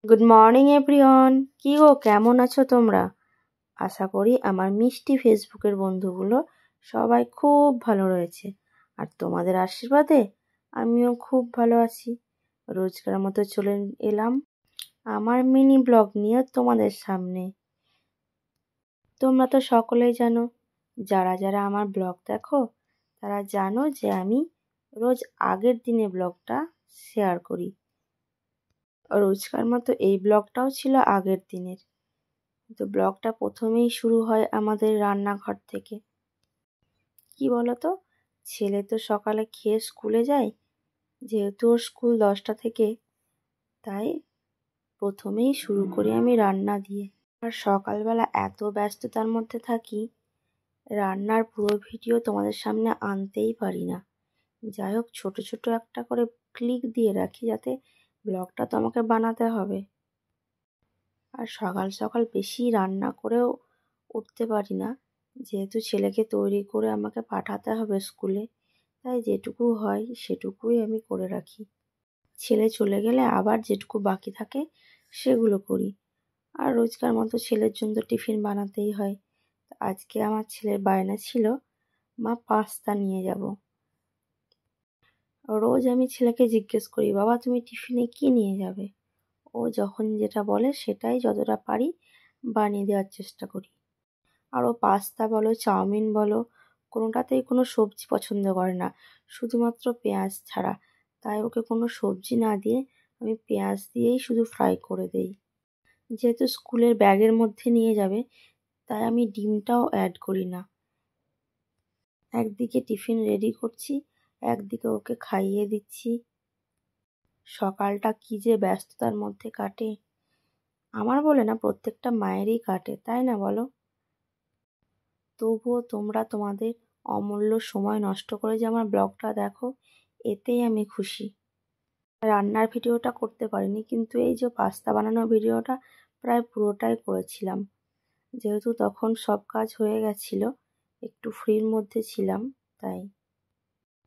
Good morning everyone. কি গো, কেমন আছো তোমরা? আশা করি আমার মিষ্টি ফেসবুকের বন্ধুগুলো সবাই খুব ভালো রয়েছে। আর তোমাদের আশীর্বাদে আমিও খুব ভালো আছি। রোজকার মতো চলে এলাম আমার মিনি ব্লগ নিয়ে তোমাদের সামনে। তোমরা তো সকলেই জানো, যারা যারা আমার ব্লগ দেখো তারা জানো যে আমি রোজ আগের দিনে ব্লগটা শেয়ার করি। রোজকার মতো এই ব্লগটাও ছিল আগের দিনের। তো ব্লগটা প্রথমেই শুরু হয় আমাদের রান্নাঘর থেকে। কি বলতো, ছেলে তো সকালে খেয়ে স্কুলে যায়, যেহেতু ওর স্কুল 10টা থেকে, তাই প্রথমেই শুরু করি আমি রান্না দিয়ে। আর সকালবেলা এত ব্যস্ততার মধ্যে থাকি, রান্নার পুরো ভিডিও তোমাদের সামনে আনতেই পারি না। যাই হোক, ছোট ছোট একটা করে ক্লিক দিয়ে রাখি, যাতে ব্লগটা তো আমাকে বানাতে হবে। আর সকাল সকাল বেশি রান্না করেও উঠতে পারি না, যেহেতু ছেলেকে তৈরি করে আমাকে পাঠাতে হবে স্কুলে, তাই যেটুকু হয় সেটুকুই আমি করে রাখি। ছেলে চলে গেলে আবার যেটুকু বাকি থাকে সেগুলো করি। আর রোজকার মতো ছেলের জন্য টিফিন বানাতেই হয়। আজকে আমার ছেলের বায়না ছিল, মা পাস্তা নিয়ে যাব। রোজ আমি ছেলেকে জিজ্ঞেস করি, বাবা তুমি টিফিনে কি নিয়ে যাবে? ও যখন যেটা বলে সেটাই যতটা পারি বানিয়ে দেওয়ার চেষ্টা করি। আর ও পাস্তা বলো, চাউমিন বলো, কোনোটাতেই কোনো সবজি পছন্দ করে না, শুধুমাত্র পেঁয়াজ ছাড়া। তাই ওকে কোনো সবজি না দিয়ে আমি পেঁয়াজ দিয়েই শুধু ফ্রাই করে দেই। যেহেতু স্কুলের ব্যাগের মধ্যে নিয়ে যাবে, তাই আমি ডিমটাও অ্যাড করি না। একদিকে টিফিন রেডি করছি, একদিকে ওকে খাইয়ে দিচ্ছি। সকালটা কি যে ব্যস্ততার মধ্যে কাটে, আমার বলে না, প্রত্যেকটা মায়েরই কাটে, তাই না বলো? তবুও তোমরা তোমাদের অমূল্য সময় নষ্ট করে যে আমার ব্লগটা দেখো, এতেই আমি খুশি। রান্নার ভিডিওটা করতে পারিনি, কিন্তু এই যে পাস্তা বানানোর ভিডিওটা প্রায় পুরোটাই করেছিলাম, যেহেতু তখন সব কাজ হয়ে গেছিলো, একটু ফ্রির মধ্যে ছিলাম। তাই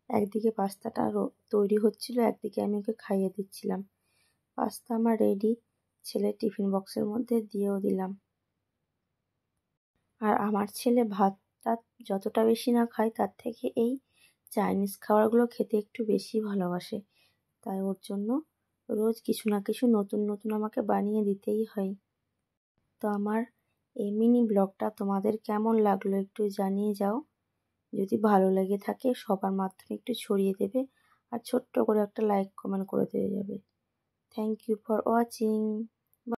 একদিকে পাস্তাটা তৈরি হচ্ছিল, একদিকে আমি ওকে খাইয়ে দিচ্ছিলাম। পাস্তা আমার রেডি, ছেলের টিফিন বক্সের মধ্যে দিয়েও দিলাম। আর আমার ছেলে ভাত টাত যতটা বেশি না খায়, তার থেকে এই চাইনিজ খাবারগুলো খেতে একটু বেশি ভালোবাসে। তাই ওর জন্য রোজ কিছু না কিছু নতুন নতুন আমাকে বানিয়ে দিতেই হয়। তো আমার এই মিনি ব্লগটা তোমাদের কেমন লাগলো একটু জানিয়ে যাও। যদি ভালো লেগে থাকে সবার মাধ্যমে একটু ছড়িয়ে দেবে, আর ছোট্ট করে একটা লাইক কমেন্ট করে দিয়ে যাবে। Thank you for watching.